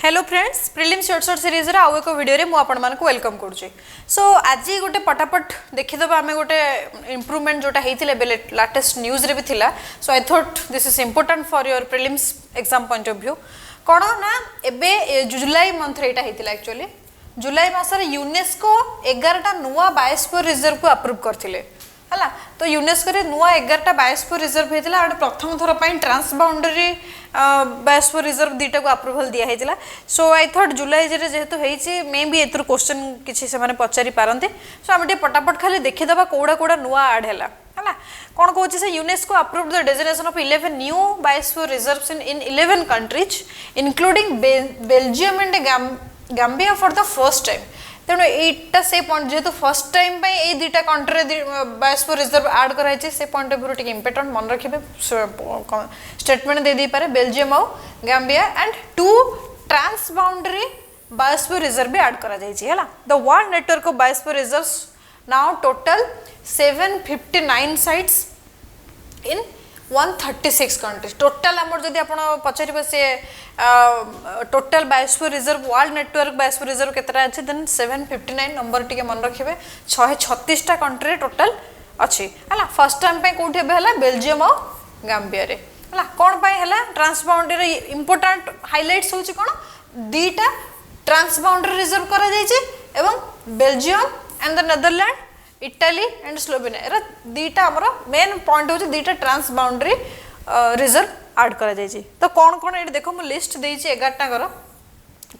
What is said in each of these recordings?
Hello friends prelims short short series रे आउ एक वीडियो रे मु आपण मान को वेलकम करूची। सो आज गोटे पटापट देखिदबा आमे गोटे इम्प्रूवमेंट जोटा हेतिले बेले लेटेस्ट न्यूज रे भी थिला। So I thought this is important for your prelims exam point of view. कोन ना एबे जुलाई मंथ रे एटा हेतिला। एक्चुअली जुलाई मास रे यूनेस्को 11टा नुवा बायोस्फीयर रिजर्व को अप्रूव करथिले हला। तो यूनेस्को रे नुआ 11टा बायोस्फीयर रिजर्व हेतिला और प्रथम थर पई ट्रांस बाउंड्री बायोस्फीयर रिजर्व दीटा को अप्रूवल दिया हेतिला। सो आई थॉट जुलाई रे जेहेतु हेछि मे बी एतर क्वेश्चन किछि से माने पचारि पारंते। सो हम टे पटापट खाली देखि दबा कोडा कोडा नुआ ऐड हैला हला। कोन कहछि से UNESCO approved the designation of 11 new biosphere reserves in 11 countries including Belgium and Gambia for the first time. तेणु एटा से पॉइंट जेहेतु फर्स्ट टाइम पे ए दुटा कंट्री बायोस्फीयर रिजर्व ऐड कराई से पॉइंट ऑफ व्यू टिक इंपोर्टेंट मन रखिबे। स्टेटमेंट दे दी पारे बेल्जियम और Gambia and 2 transboundary biosphere reserve भी ऐड करा जायछि हला। The world network of biosphere reserves now total 759 sites in 136 countries. Total आमर जदि आपण पचारिबे से total biosphere reserve world network biosphere reserve केतरा अछि देन 759 नंबर टिके मन रखिबे। 636 टा कंट्री टोटल अछि हला। फर्स्ट टाइम पे कोठी बे हला बेल्जियम और गाम्बिया रे हला। कोन पय हला ट्रांस बाउंड्री रे इंपोर्टेंट हाइलाइट्स होछि कोन दीटा ट्रांस बाउंड्री रिजर्व करा जायछि एवं Belgium and the Netherland Italy and Slovenia एरा दीटा हमरो मेन पॉइंट होछि दीटा ट्रांस बाउंड्री रिजर्व ऐड करा जायछि। तो कोन कोन एठी देखो मु लिस्ट देइछि 11टा कर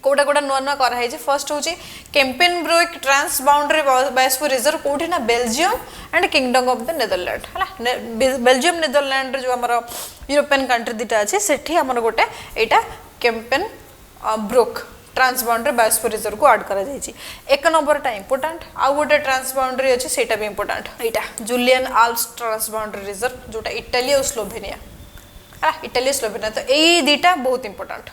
कोडा कोडा नुआ नुआ करा हेछि। फर्स्ट होछि Kempen Broek transboundary biosphere reserve कोठी ना Belgium and kingdom of the Netherland हला। बेल्जियम नेदरलैंड रे जो हमरो यूरोपियन कंट्री दीटा अछि सेठी हमरो गोटे एटा केम्पेनब्रोक ट्रांस बाउंड्री बायोस्फीयर रिजर्व को ऐड करा जायछि। एक नंबर टा इंपोर्टेंट आउ गोटे ट्रांस बाउंड्री अछि सेटा भी इंपोर्टेंट एटा Julian Alps transboundary reserve जोटा इटाली और स्लोवेनिया इटाली स्लोवेनिया। तो यही दीटा बहुत इंपोर्टेंट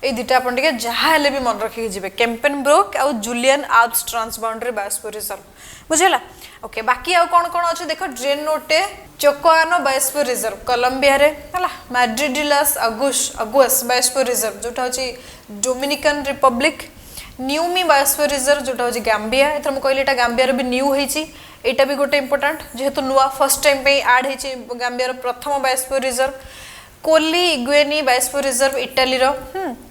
ये दीटा अपन टिके जहा हेले भी मन रखि जिवे केम्पेनब्रोक और Julian Alps transboundary biosphere reserve बुझेला। ओके बाकी आउ कोन कोन अछि देखो Darien Norte Chocoano biosphere reserve Colombia रे हला। मैड्रिडिलास अगुस बायोस्फीयर रिजर्व जोटा होची Dominican Republic. Niumi biosphere reserve जोटा होची गाम्बिया। एथर म कहले एटा गाम्बिया रे भी न्यू हेची एटा भी गोटे इंपोर्टेंट जेहेतु नुआ फर्स्ट टाइम पे ऐड हेची गाम्बिया रो प्रथम biosphere reserve. Colli Euganei biosphere reserve Italy रो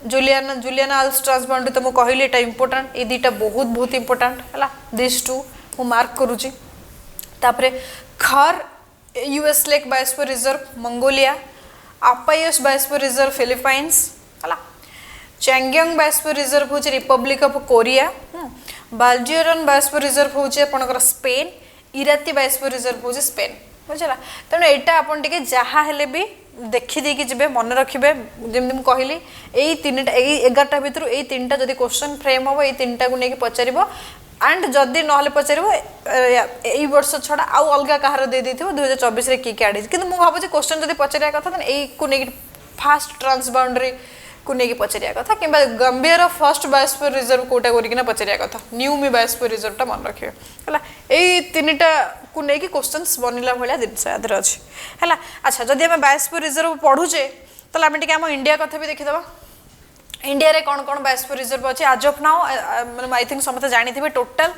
जुलियाना आल्प्स ट्रांस बाउंड्री तो म कहले एटा इंपोर्टेंट ए दीटा बहुत इंपोर्टेंट हला। दिस टू मु मार्क करूची। तापरे Khar Us lake biosphere reserve Mongolia. अपायस बायोस्फीयर रिजर्व फिलीपाइंस हला। चैंगयंग बायोस्फीयर रिजर्व होची रिपब्लिक ऑफ कोरिया। बाल्जियरन बायोस्फीयर रिजर्व होची आपनकर स्पेन। इराती बायोस्फीयर रिजर्व होची स्पेन बुझला। तेणु एटा आपन टिके जहा हेले भी देखि दे कि जिबे मन रखिबे जेमि कहली एई तीनटा एई 11टा भितरु एई तीनटा जदी क्वेश्चन फ्रेम होबो एई तीनटा को नेकी पचारिबो एंड जदी नहले पचारिबो एई वर्ष छडा आउ अलगा कहार दे देथिबो 2024 रे की आडी। किंतु मु भाबो जे क्वेश्चन जदी पचारिया कथा त एई को नेकी फास्ट ट्रांस बाउंड्री को नेकी पचारिया कथा किबा Gambia row first biosphere reserve Kota करिकिना पचारिया कथा न्यूमी बायोस्फीयर रिजर्व टा मन रखिबे हला। एई तीनटा को नेकी क्वेश्चंस बनिला भलिया दिनस आदर अछि हला। अच्छा जदी हम बायोस्फीयर रिजर्व पढुचे तले हम टिके हम इंडिया कथा भी देखि दबा। इंडिया रे कोन कोन बायोस्फीयर रिजर्व अछि आज ऑफ नाउ मतलब आई थिंक समस्त जानि थिबे टोटल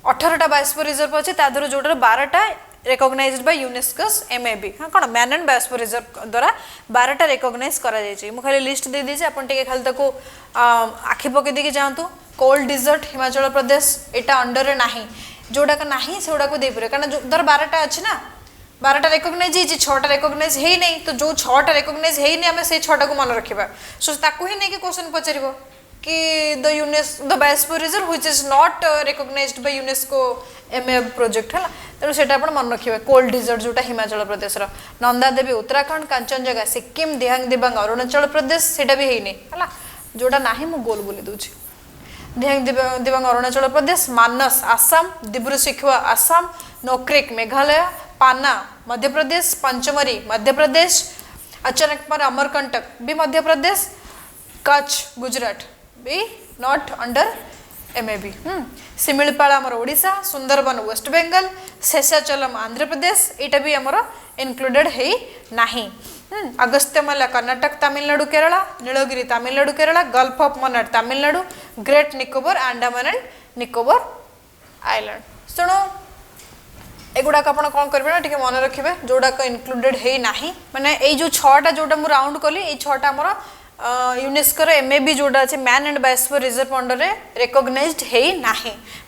18टा बायोस्फीयर रिजर्व अछि तादर जोटर 12टा रिकॉग्नाइज्ड बाय यूनेस्कोस एमएबी हां कोन मैनन बायोस्फीयर रिजर्व द्वारा 12टा रिकॉग्नाइज करा जाय छै। मु खाली लिस्ट दे दी छै अपन टिके खाली ताको आखि पके देके जानतु। कोल्ड डिजर्ट हिमाचल प्रदेश एटा अंडर रे नाही जोडा का नाही सेडा को दे परे कारण दर 12टा अछि ना 12टा रिकॉग्नाइज हे 6टा रिकॉग्नाइज हे नहीं तो जो 6टा रिकॉग्नाइज हे नहीं हमें से 6टा को मन रखिबा। सो ताको ही नहीं कि क्वेश्चन पचरिबो कि the biosphere reserve which is not recognised by UNESCO MAB project हला। तेणु सेटा आपण मन रखिबे। कोल्ड डिजर्ट जोटा हिमाचल प्रदेश रो। नंदा देवी उत्तराखंड कांचनजंगा सिक्किम दिहांग दिबांग अरुणाचल प्रदेश सेटा भी हेनी हला। जोटा नाही मु गोल बोली दोछि दिहांग दिबांग अरुणाचल प्रदेश। मानस आसाम। दिब्रु सिखवा आसाम। नोक्रेक मेघालय। पाना मध्य प्रदेश। पंचमरी मध्य प्रदेश। अचानकपर अमरकंटक भी मध्य प्रदेश। कच्छ गुजरात भी नॉट अंडर एमएबी। सिमिलपाल आमर ओडिशा। सुंदरबन वेस्ट बेंगल। शेषाचलम आंध्र प्रदेश एटा भी आमर इनक्लूडेड है नाही। Agasthyamala Karnataka Tamil Nadu Kerala, Nilgiri Tamil Nadu Kerala, gulf of Mannar Tamil Nadu, great Nicobar Andaman and Nicobar island. सुनो एगुड़ाक आप कौन करेंगे ना टे मन रखिए जोड़ाक इनक्लूडेड है ना माने ये जो छटा जोटा मुझे राउंड कली ये छटा आमर यूनेस्को MAB जोड़ा अच्छे man and biosphere reserve under recognised है ना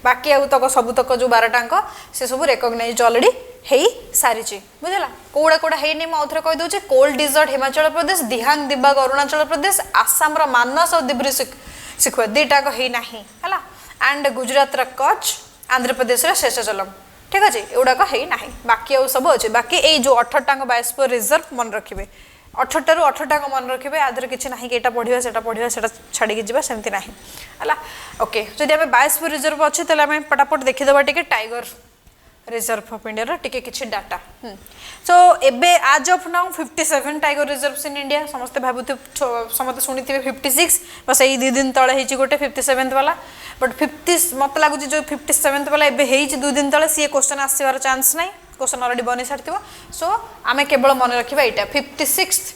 बाकी आउ तक सबुतक जो 12टाक से सब रेकग्नाइज्ड ऑलरेडी है सारी बुझला कौड़ा कौड़ा है नहीं मुझे कहीदे कोल्ड डिजर्ट हिमाचल प्रदेश, दिहांग दिबाग अरुणाचल प्रदेश, आसाम मानस और दिब्रु सिखुआ दुईटाक है ना एंड गुजरात कच्छ, आंध्र प्रदेश शेषाचलम ठीक अच्छे एगुड़ाक है ना बाकी आउ सब अच्छे बाकी ये जो 18टाक बायोस्फीयर रिजर्व मन रखिए 18 ରୁ 18टाक मन रखिए आदर किसी ना कि पढ़ा से पढ़ा से छाड़ी जा सेमती ना है ओके जदि आम बायोस्फीयर रिजर्व अच्छे तो आम पटापट देखीदे टे टाइगर रिजर्व ऑफ इंडिया टिके किछि डाटा सो एबे आज of now 57 tiger reserves in India समस्ते भाबुते समस्ते सुनिथिबे 56 बस एई 2 दिन तळे हेछि गोटे 57th वाला बट 50 मत लागुछि जो 57th वाला एबे हेछि 2 दिन तळे सी क्वेश्चन आसीबार चांस नाही क्वेश्चन ऑलरेडी बनि सारथिबो सो आमे केवल मन रखिबा एटा 56th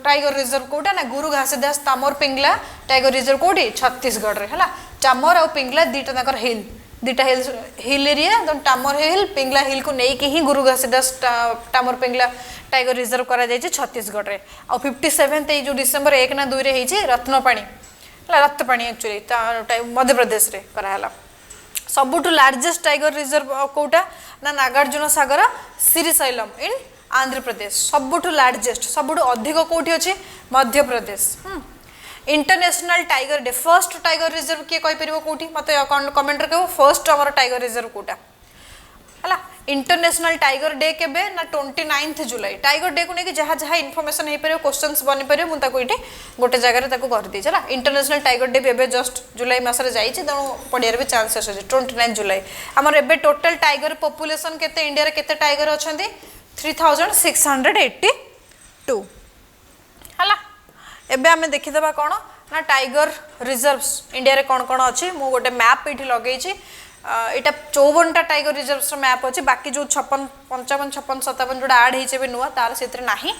टाइगर रिजर्व कोटा ना गुरु घासीदास तामर पिंगला टाइगर रिजर्व कोठी छत्तीसगढ़ रे हला चामर और पिंगला दीटा ताकर हिल दुईटा हिल एरिया तो टामर हिल पिंगला हिल को लेकिन ही गुरु घासीदास टामर पिंगला टाइगर रिजर्व करा जायछि छत्तीसगढ़ रे आ 57th जो डिसेंबर 1 ना 2 रे हेछि रत्नपाणी रत्तपाणी एक्चुअली मध्य प्रदेश रे कराला सबुठु लार्जेस्ट टाइगर रिजर्व कोटा ना नागार्जुन सागर श्रीशैलम इन आंध्र प्रदेश सबुठु लार्जेस्ट सबुठु अधिक कोठी अछि Madhya Pradesh international tiger day first tiger reserve किए कहि परिबो कोठी मते कमेंट रे कहबो फर्स्ट हमर टाइगर रिजर्व कोटा हला इंटरनेशनल टाइगर डे केबे ना 29th जुलाई टाइगर डे को नेकी जहा जहा इन्फॉर्मेशन हे परिबो क्वेश्चंस बनि परिबो मु ताको इटे गोटे जगह रे ताको कर दी चला इंटरनेशनल टाइगर डे बेबे जस्ट जुलाई मास रे जाईछि त पडियार भी चांसेस अछि 29 जुलाई हमर एबे टोटल टाइगर पॉपुलेशन केते इंडिया रे केते टाइगर अछंती 3682 हला एबे आमे देखिदबा कोन ना टाइगर रिजर्व्स इंडिया रे कोन कोन अछि मु गोटे मैप एठी लगेछि एटा 54टा टाइगर रिजर्व्स रो मैप अछि बाकी जो 56 55 56 57 जोडा ऐड हेचे बे नुवा तार सेत्र नाही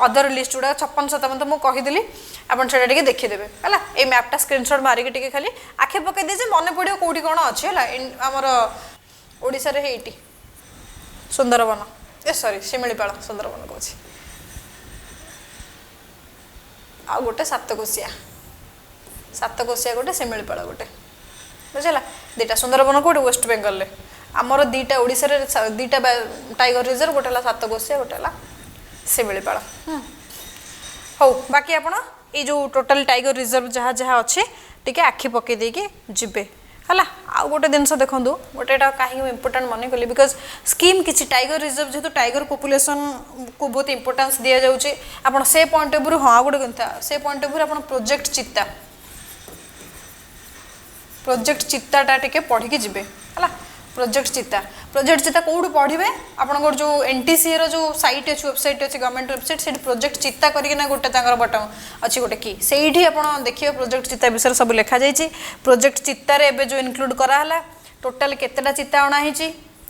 अदर लिस्ट जोडा 56 57 तो मु कहि दिली आपन सेटा टिके देखि देबे हला ए मैपटा स्क्रीनशॉट मारि के टिके खाली आखे पके दे जे मने पडियो कोठी कोन अछि हला हमर ओडिसा रे हेटी सुंदरवन ए सॉरी शिमिलीपाल सुंदरवन कहछि आ गोटे सातकोशिया गोटे शिमिलीपाल गोटे बुझला दुईटा सुंदरबन कोटे वेस्ट बेंगल रे आमर दुईटा ओडिसा रे दुईटा टाइगर रिजर्व गोटे सातकोशिया गोटे शिमिलीपाल हो बाकी आपण ये जो टोटल टाइगर रिजर्व जहाँ जहाँ अच्छे टिके आखि पकई देके जिबे हला आ गोटे जिनस देखूँ गोटेटा कहीं इंपोर्टाट मन कली बिकज स्कीम किसी टाइगर रिजर्व जेहतु टाइगर पॉपुलेशन को बहुत इंपोर्टेंस दि जाऊँगी आप से पॉइंट ऑफ व्यू हाँ गोटे कथा से पॉइंट ऑफ व्यू आप प्रोजेक्ट चित्ताटा टिके पढ़ी जी है प्रोजेक्ट चित्ता कौट पढ़े आपंकर जो NTCA रो जो साइट अच्छी वेबसाइट अच्छी गवर्नमेंट वेबसाइट से प्रोजेक्ट चित्ता करना गोटे बटन अच्छी गोटे की से आप देखिए प्रोजेक्ट चित्ता विषय सब लिखा जाइए प्रोजेक्ट चित्तार एवं जो इनक्लूड कराला टोटाल केतेटा चित्ता अणाही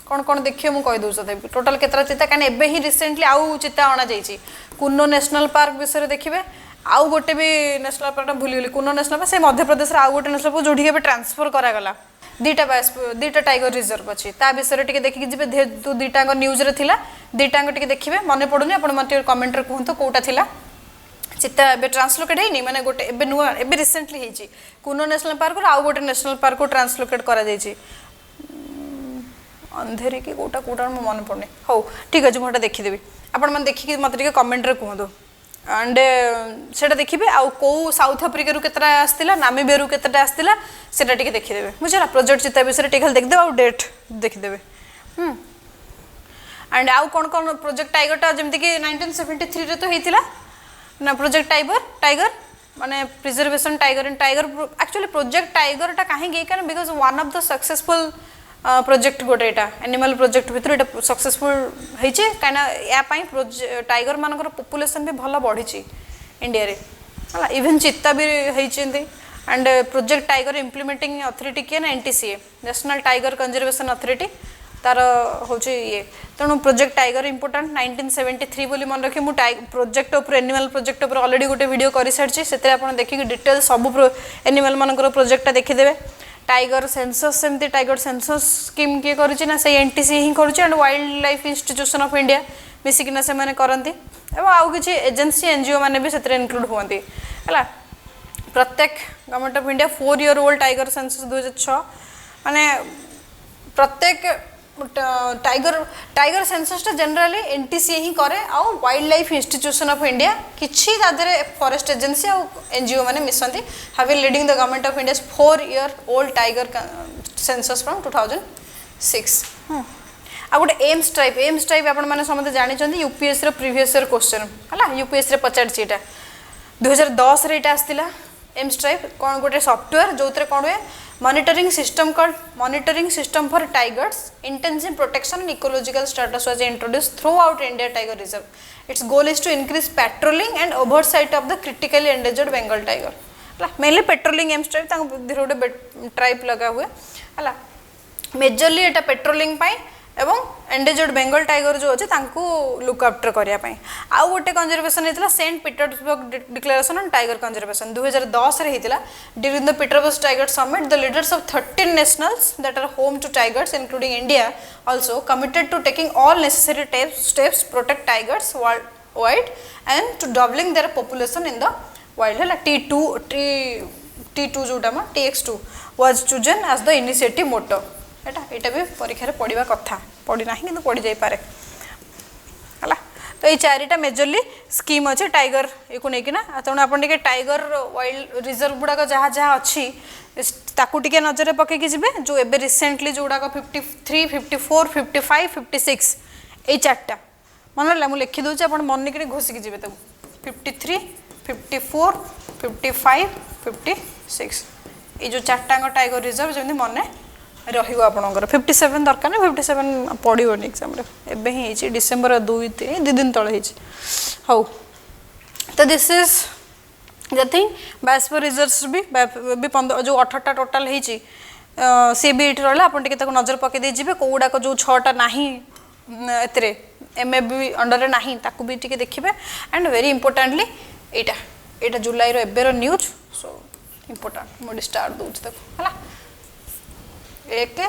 कौन कौन देखिए मुझे कहीदे टोटाल केतेटा चित्ता कहीं एवं ही रिसेंटली आउ चित्ता अणा जाइए कुन्नो नेशनल पार्क विषय देखिए आउ गोटे भी national park भूलीगली Kunno national park से मध्य प्रदेश आउ गोटे नेशनल पार्क जोड़ी ट्रांसफर करागला दुईटा टाइगर रिजर्व अच्छी ता विषय टे देखिए जी जेहतु दुईटा न्यूज रे थिला दुईटा टे देखिए मन पड़ूनी आप कमेंट रे कहतु कौटा थिला चित्ता एबे ट्रांसलोकेट है नहीं माने गोटे एबे नुआ एबे रिसेंटली हेची कुनो नेशनल पार्क और आउ गोटे नेशनल पार्क को ट्रांसलोकेट करा जायछि अंधेरी की कोटा कोटा मन पड़ने हो ठीक अच्छे मुझे देखीदेवी आपण मैंने देखिए मत कमेंट रे कहतु एंड सेटा देखिए आउ कौ साउथ अफ्रिका केतटा आसला नामीबिया रु केतटा आसला सेटा टिके देखिदेवे बुझला प्रोजेक्ट चित्ता विषय टिके देखिदेवे आउ डेट देखिदेवे एंड आउ कौन कौन प्रोजेक्ट टाइगरटा जमती कि 1973 रे तो हेतिला ना प्रोजेक्ट टाइगर माने preservation tiger and tiger actually project टाइगरटा कहीं कारण because one of the successful project गोटे यहाँ एनिमल प्रोजेक्ट भितर यहाँ सक्सेसफुल होती कहीं टाइगर मानकर पॉपुलेशन भी भल बढ़ी इंडिया रे है इवन चित्ता भी होती and project tiger implementing authority किए ना NTCA national tiger conservation authority तार हूँ ये तेणु प्रोजेक्ट टाइगर इंपोर्टाट 1973 बोली मन रखी मुझे प्रोजेक्ट उपर एनिमल प्रोजेक्ट उपर ऑलरेडी गोटे वीडियो कर सारी से देखिए डिटेल सब एनिमल मानकर प्रोजेक्टा देखीदे टाइगर सेंसस सेमती टाइगर सेंसस स्कीम किए करना से एनटीसी ही करुँच and wildlife institution of India मिसिकिना से माने करती एवं आउ किसी एजेंसी एनजीओ मैंने भी से इंक्लूड हुए है प्रत्येक government of India 4 year old tiger census 2006 माने प्रत्येक टाइगर सेंसस जनरली एनटीसी ही करे आउ wildlife institution of India किछि तादरे फॉरेस्ट एजेंसी आउ एनजीओ माने मिसंती have been leading the government of India 4 year old tiger census from 2006 आ गोटे एम्स टाइप आपण माने समझे जानी यूपीएससी प्रीवियस ईयर क्वेश्चन है यूपीएससी पचारछि 2010 रे आसला एम्स टाइप कौन गोटे सॉफ्टवेयर जो कौन हुए monitoring system called monitoring system for tigers intensive protection and ecological status was introduced throughout India tiger reserve its goal is to increase patrolling and oversight of the critically endangered Bengal tiger mainly patrolling एम्स type गोटे ट्राइप लगा हुए है majorly एटा patrolling एवं endangered Bengal tiger जो अच्छे look after करने आउ गोटे कंजर्वेशन होता Saint Petersburg declaration on tiger conservation 2010 रे होता during the Petersburg tiger summit the leaders of 13 nationals that are home to tigers including India also committed to taking all necessary steps protect tigers worldwide and to doubling their population in the wild है T2 जोटा TX2 was chosen as the initiative motto एटा भी परीक्षा रे पढ़ा कथा पढ़ी ना कि पढ़ी जाई पारे है तो ये चारिटा मेजरली स्कीम अच्छे टाइगर ये लेकिन तेणु आप टाइगर वाइल्ड रिजर्व गुड़ाक जहाँ जहाँ अच्छी ताकू टिके नजर पकईकि जी जो एबे रिसेंटली जो गुड़ाक 53, 54, 55, 56 ये चार्टा मन रहा मुझे लिखी दूसरी आप मन की घोषिकी जी 53, 54, 55, 56 ये जो चार्टा टाइगर रिजर्व जमी मन रपर 57 दरकार ना 57 पड़ोनी एग्जाम ही डिसेम्बर 2 दिन तले हो तो this is the thing biosphere reserves भी 15 जो 18टा टोटाल होती सी भी ये रहा आप नजर पकई जी कौड़ाक जो 6टा ना एमएफबी अंडर ना ताकू भी टी देखिए एंड वेरी इंपोर्टाटली यहाँ जुलाई एबेर न्यूज सो इंपोर्टाट मुझे स्टार दूसरी देखो है 1,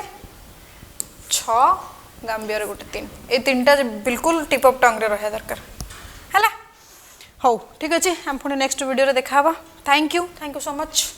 6 गाम्बियर गोटे 3 ये 3टा बिल्कुल टिप ऑफ टंग रे रहा दरकार है हो ठीक अच्छे हम पुणी नेक्स्ट वीडियो देखा थैंक यू सो मच।